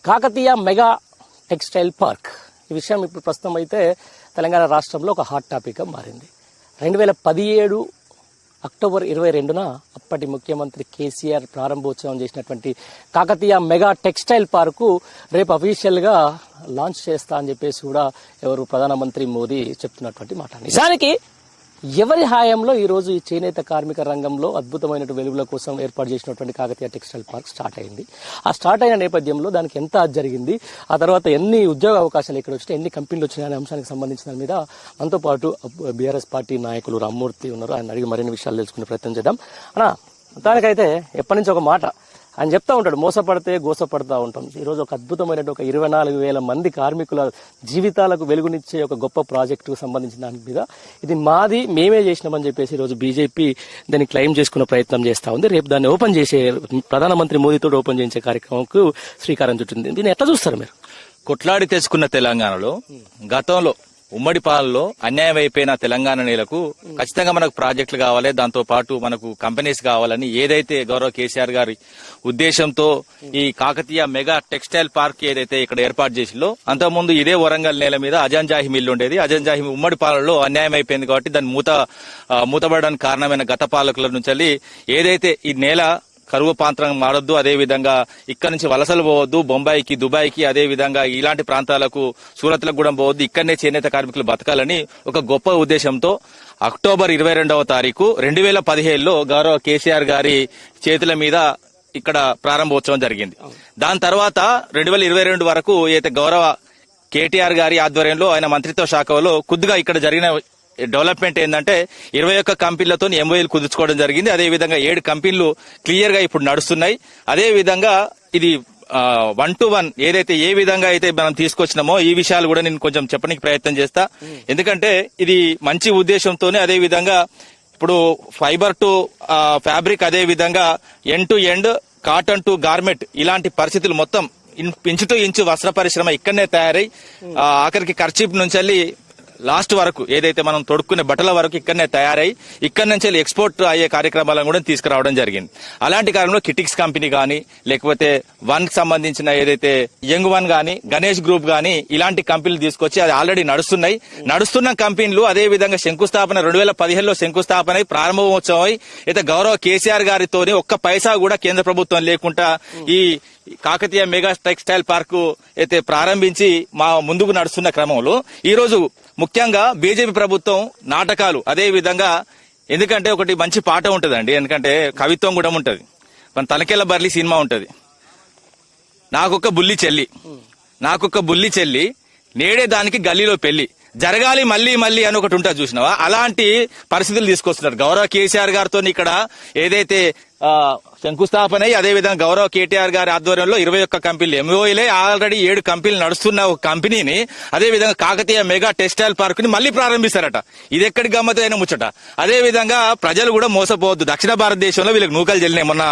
Kakatiya mega textile park ఈ విషయం ఇప్పుడు ప్రస్తుతం అయితే తెలంగాణ రాష్ట్రంలో ఒక హాట్ టాపిక్గా మారింది. 2017 అక్టోబర్ 22న అప్పటి ముఖ్యమంత్రి కేసీఆర్ ప్రారంభోత్సవం చేసినటువంటి కాకతీయ మెగా టెక్స్టైల్ పార్కు రేపు అఫీషియల్గా లాంచ్ చేస్తా అని చెప్పేసి కూడా ప్రధానమంత్రి మోదీ చెప్తున్నటువంటి మాట. నిజానికి ఎవరి హాయంలో ఈరోజు ఈ చేనేత కార్మిక రంగంలో అద్భుతమైన వెలుగుల కోసం ఏర్పాటు చేసినటువంటి కాకతీయ టెక్స్టైల్ పార్క్ స్టార్ట్ అయింది. ఆ స్టార్ట్ అయిన నేపథ్యంలో దానికి ఎంత జరిగింది, ఆ తర్వాత ఎన్ని ఉద్యోగ అవకాశాలు ఇక్కడ వచ్చినాయి, ఎన్ని కంపెనీలు వచ్చినాయి అనే అంశానికి సంబంధించిన దాని మీద మనతో పాటు బీఆర్ఎస్ పార్టీ నాయకులు రామ్మూర్తి ఉన్నారు. ఆయన అడిగి మరిన్ని విషయాలు తెలుసుకునే ప్రయత్నం చేద్దాం. అన్నా, దానికైతే ఎప్పటి నుంచి ఒక మాట ఆయన చెప్తా ఉంటాడు, మోసపడితే గోసపడతా ఉంటాం. ఈరోజు ఒక అద్భుతమైన ఒక 24,000 మంది కార్మికుల జీవితాలకు వెలుగునిచ్చే ఒక గొప్ప ప్రాజెక్టుకు సంబంధించిన దాని మీద ఇది మాది, మేమే చేసినామని చెప్పేసి ఈరోజు బీజేపీ దాన్ని క్లెయిమ్ చేసుకునే ప్రయత్నం చేస్తా ఉంది. రేపు దాన్ని ఓపెన్ చేసే ప్రధానమంత్రి మోదీతో ఓపెన్ చేసే కార్యక్రమంకు శ్రీకారం చుట్టింది. దీన్ని ఎట్లా చూస్తారు మీరు? కొట్లాడి తెచ్చుకున్న తెలంగాణలో గతంలో ఉమ్మడి పాలనలో అన్యాయం అయిపోయిన తెలంగాణ నేలకు ఖచ్చితంగా మనకు ప్రాజెక్టులు కావాలి, దాంతో పాటు మనకు కంపెనీస్ కావాలని ఏదైతే గౌరవ కేసీఆర్ గారి ఉద్దేశంతో ఈ కాకతీయ మెగా టెక్స్టైల్ పార్క్ ఏదైతే ఇక్కడ ఏర్పాటు చేసిందో, అంతకుముందు ఇదే వరంగల్ నేల మీద అజంజాహి మిల్లు ఉండేది. అజంజాహి ఉమ్మడి పాలనలో అన్యాయం అయిపోయింది కాబట్టి దాన్ని మూతపడడానికి కారణమైన గత పాలకుల నుంచి ఏదైతే ఈ నేల కరువు ప్రాంతం మారొద్దు, అదే విధంగా ఇక్కడ నుంచి వలసలు పోవద్దు, బొంబాయికి దుబాయ్కి అదే విధంగా ఇలాంటి ప్రాంతాలకు సూరత్లకు కూడా పోవద్దు, ఇక్కడనే చేనేత కార్మికులు బతకాలని ఒక గొప్ప ఉద్దేశంతో అక్టోబర్ 22వ తారీఖు 2017లో గౌరవ కేసీఆర్ గారి చేతుల మీద ఇక్కడ ప్రారంభోత్సవం జరిగింది. దాని తర్వాత 2022 వరకు అయితే గౌరవ కేటీఆర్ గారి ఆధ్వర్యంలో ఆయన మంత్రిత్వ శాఖలో కొద్దిగా ఇక్కడ జరిగిన డెవలప్మెంట్ ఏంటంటే 21 కంపెనీలతో ఎంఓఏలు కుదుర్చుకోవడం జరిగింది. అదేవిధంగా 7 కంపెనీలు క్లియర్ గా ఇప్పుడు నడుస్తున్నాయి. అదే విధంగా ఇది 1 to 1 ఏదైతే ఏ విధంగా అయితే మనం తీసుకొచ్చినామో ఈ విషయాలు కూడా నేను కొంచెం చెప్పడానికి ప్రయత్నం చేస్తా. ఎందుకంటే ఇది మంచి ఉద్దేశంతోనే, అదే విధంగా ఇప్పుడు ఫైబర్ టు ఫ్యాబ్రిక్, అదే విధంగా end to end cotton to garment ఇలాంటి పరిస్థితులు మొత్తం ఇంచు టు ఇంచు వస్త్ర పరిశ్రమ ఇక్కడనే తయారై ఆఖరికి కర్చీప్ నుంచి లాస్ట్ వరకు ఏదైతే మనం తొడుక్కునే బట్టల వరకు ఇక్కడనే తయారై ఇక్కడ నుంచి ఎక్స్పోర్ట్ అయ్యే కార్యక్రమాలను కూడా తీసుకురావడం జరిగింది. అలాంటి కాలంలో కిటిక్స్ కంపెనీ గానీ, లేకపోతే వన్ కి సంబంధించిన ఏదైతే యంగ్ వన్ గానీ, గణేష్ గ్రూప్ గానీ ఇలాంటి కంపెనీలు తీసుకొచ్చి అది ఆల్రెడీ నడుస్తున్నాయి. నడుస్తున్న కంపెనీలు అదే విధంగా శంకుస్థాపన 2015లో శంకుస్థాపన ప్రారంభోత్సవం అయితే గౌరవ కేసీఆర్ గారితోని ఒక్క పైసా కూడా కేంద్ర ప్రభుత్వం లేకుండా ఈ కాకతీయ మెగా టెక్స్టైల్ పార్కు అయితే ప్రారంభించి మా ముందుకు నడుస్తున్న క్రమంలో ఈ రోజు ముఖ్యంగా బీజేపీ ప్రభుత్వం నాటకాలు, అదే విధంగా ఎందుకంటే ఒకటి మంచి పాట ఉంటదండి, ఎందుకంటే కవిత్వం కూడా ఉంటది. మన తలకెళ్ళ బర్లీ సినిమా ఉంటది, నాకొక్క బుల్లి చెల్లి నేడే దానికి గల్లీలో పెళ్లి జరగాలి మళ్లీ మళ్లీ అని ఒకటి ఉంటుంది చూసినావా, అలాంటి పరిస్థితులు తీసుకొస్తున్నారు. గౌరవ కేసీఆర్ గారితో ఇక్కడ ఏదైతే శంకుస్థాపన అదే విధంగా గౌరవ కేటీఆర్ గారి ఆధ్వర్యంలో 21 కంపెనీలు ఎంఓఏలే ఆల్రెడీ 7 కంపెనీలు నడుస్తున్న ఒక కంపెనీని అదే విధంగా కాకతీయ మెగా టెక్స్టైల్ పార్క్ ని మళ్లీ ప్రారంభిస్తారట. ఇది ఎక్కడి గమ్మతైన ముచ్చట. అదే విధంగా ప్రజలు కూడా మోసపోవద్దు. దక్షిణ భారతదేశంలో వీళ్ళకి నూకలు చెల్లినాయి. మొన్న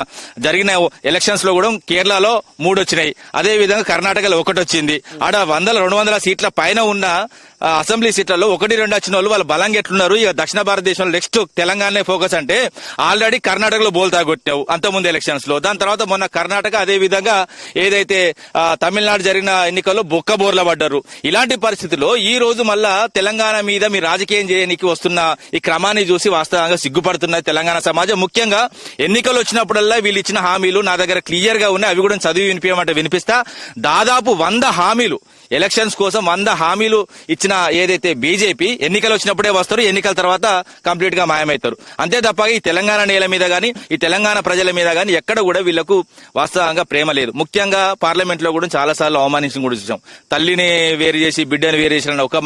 జరిగిన ఎలక్షన్స్ లో కూడా కేరళలో 3 వచ్చినాయి, అదే విధంగా కర్ణాటకలో 1 వచ్చింది. ఆడ 100-200 సీట్ల పైన ఉన్న అసెంబ్లీ సీట్లలో 1-2 వచ్చిన వాళ్ళు వాళ్ళ బలంగా ఎట్లున్నారు. ఇక దక్షిణ భారతదేశంలో నెక్స్ట్ తెలంగాణనే ఫోకస్ అంటే ఆల్రెడీ కర్ణాటకలో బోల్తా కొట్టావు అంతకుముందు ఎలక్షన్స్ లో. దాని తర్వాత మొన్న కర్ణాటక అదే విధంగా ఏదైతే తమిళనాడు జరిగిన ఎన్నికల్లో బొక్క బోర్ల పడ్డారు. ఇలాంటి పరిస్థితుల్లో ఈ రోజు మళ్ళా తెలంగాణ మీద మీ రాజకీయం చేయడానికి వస్తున్న ఈ క్రమాన్ని చూసి వాస్తవంగా సిగ్గుపడుతున్నది తెలంగాణ సమాజం. ముఖ్యంగా ఎన్నికలు వచ్చినప్పుడల్లా వీళ్ళు ఇచ్చిన హామీలు నా దగ్గర క్లియర్ గా ఉన్నాయి, అవి కూడా చదివి వినిపించమంటే వినిపిస్తా. దాదాపు 100 హామీలు ఎలక్షన్స్ కోసం 100 హామీలు ఇచ్చిన ఏదైతే బీజేపీ ఎన్నికలు వచ్చినప్పుడే వస్తారు, ఎన్నికల తర్వాత కంప్లీట్ గా మాయమవుతారు. అంతే తప్ప ఈ తెలంగాణ నేల మీద గానీ, ఈ తెలంగాణ ప్రజల మీద గానీ ఎక్కడ కూడా వీళ్లకు వాస్తవంగా ప్రేమ లేదు. ముఖ్యంగా పార్లమెంట్ లో కూడా చాలా సార్లు అవమానించడం కూడా చూసాం. తల్లిని వేరు చేసి బిడ్డని వేరు చేసిన ఒక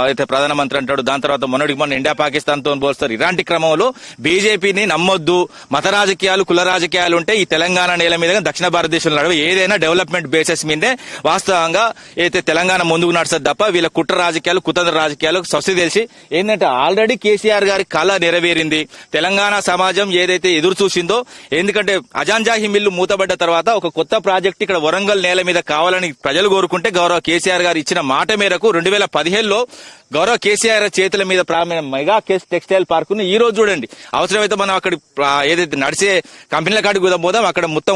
అయితే ప్రధానమంత్రి అంటాడు. దాని తర్వాత మొన్నటికి మొన్న ఇండియా పాకిస్తాన్ తో పోల్స్తారు. ఇలాంటి క్రమంలో బీజేపీని నమ్మొద్దు. మత రాజకీయాలు, కుల రాజకీయాలు ఉంటే ఈ తెలంగాణ నేల మీద దక్షిణ భారతదేశంలో నడవ ఏదైనా డెవలప్మెంట్ బేసిస్ మీదే వాస్తవంగా అయితే తెలంగాణ ముందుకు నడుస్తుంది తప్ప వీళ్ళ కుట్ర రాజకీయాలు, కుతంత్ర రాజకీయాలు స్వస్తి తెలిసి ఏంటంటే ఆల్రెడీ కేసీఆర్ గారి కళ నెరవేరింది. తెలంగాణ సమాజం ఏదైతే ఎదురు చూసిందో, ఎందుకంటే అజంజాహి మిల్లు మూతబడ్డ తర్వాత ఒక కొత్త ప్రాజెక్ట్ ఇక్కడ వరంగల్ నేల మీద కావాలని ప్రజలు కోరుకుంటే గౌరవ కేసీఆర్ గారు ఇచ్చిన మాట మేరకు 2015లో గౌరవ కేసీఆర్ చేతుల మీద మెగా టెక్స్టైల్ పార్క్ ను ఈ రోజు చూడండి. అవసరమైతే మనం అక్కడ ఏదైతే నడిచే కంపెనీల కాడికి పోదాం, అక్కడ మొత్తం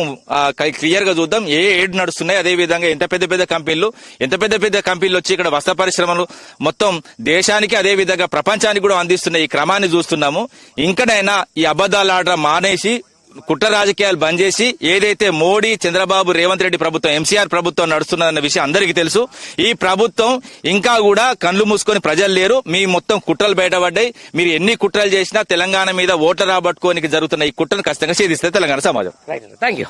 క్లియర్ గా చూద్దాం ఏ ఏడు నడుస్తున్నాయి. అదే విధంగా ఎంత పెద్ద పెద్ద కంపెనీలు వచ్చి ఇక్కడ వస్త్ర పరిశ్రమలు మొత్తం దేశానికి అదే విధంగా ప్రపంచానికి కూడా అందిస్తున్న ఈ క్రమాన్ని చూస్తున్నాము. ఇంకనైనా ఈ అబద్దాలు ఆడడం మానేసి కుట్ర రాజకీయాలు బంద్ చేసి ఏదైతే మోడీ, చంద్రబాబు, రేవంత్ రెడ్డి ప్రభుత్వం, ఎంసీఆర్ ప్రభుత్వం నడుస్తున్నదన్న విషయం అందరికీ తెలుసు. ఈ ప్రభుత్వం ఇంకా కూడా కళ్ళు మూసుకొని ప్రజలు లేరు. మీ మొత్తం కుట్రలు బయటపడ్డాయి. మీరు ఎన్ని కుట్రలు చేసినా తెలంగాణ మీద ఓట్ల రాబట్టుకోనికి జరుగుతున్న ఈ కుట్రను ఖచ్చితంగా ఛేదిస్తే తెలంగాణ సమాజం. Thank you.